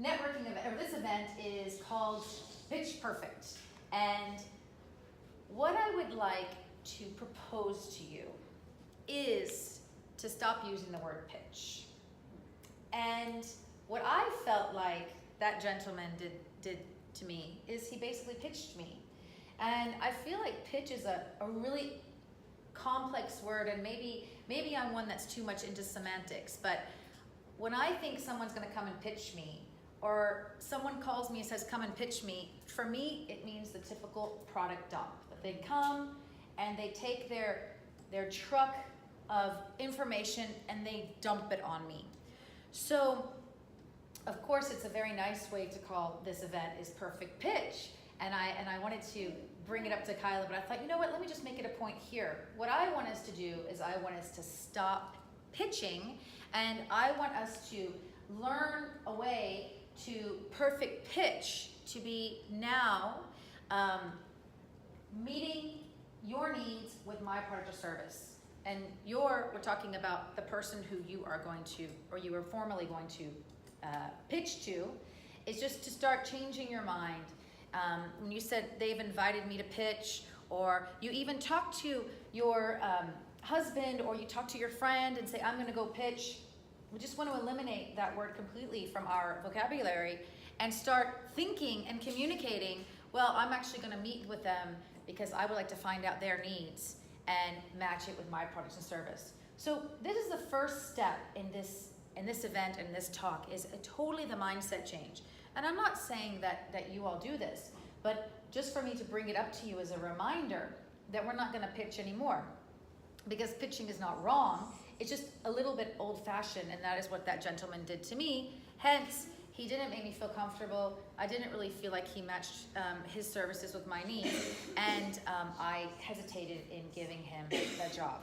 networking event, or this event is called Pitch Perfect. And what I would like to propose to you is to stop using the word pitch. And what I felt like that gentleman did to me is he basically pitched me. And I feel like pitch is a really complex word, and maybe I'm one that's too much into semantics, but when I think someone's gonna come and pitch me, or someone calls me and says, come and pitch me, for me, it means the typical product dump. That they come and they take their truck of information and they dump it on me. So, of course, it's a very nice way to call this event is Perfect Pitch. And I wanted to bring it up to Kyla, but I thought, you know what, let me just make it a point here. What I want us to do is I want us to stop pitching, and I want us to learn a way to perfect pitch, to be now meeting your needs with my product or service. And we're talking about the person who you are going to, or you are formally going to pitch to, is just to start changing your mind. When you said they've invited me to pitch, or you even talk to your husband, or you talk to your friend and say, I'm gonna go pitch, we just want to eliminate that word completely from our vocabulary and start thinking and communicating, well, I'm actually gonna meet with them because I would like to find out their needs and match it with my products and service. So this is the first step in this event and this talk, is totally the mindset change. And I'm not saying that you all do this, but just for me to bring it up to you as a reminder that we're not gonna pitch anymore, because pitching is not wrong, it's just a little bit old-fashioned, and that is what that gentleman did to me. Hence, he didn't make me feel comfortable. I didn't really feel like he matched his services with my needs, and I hesitated in giving him the job.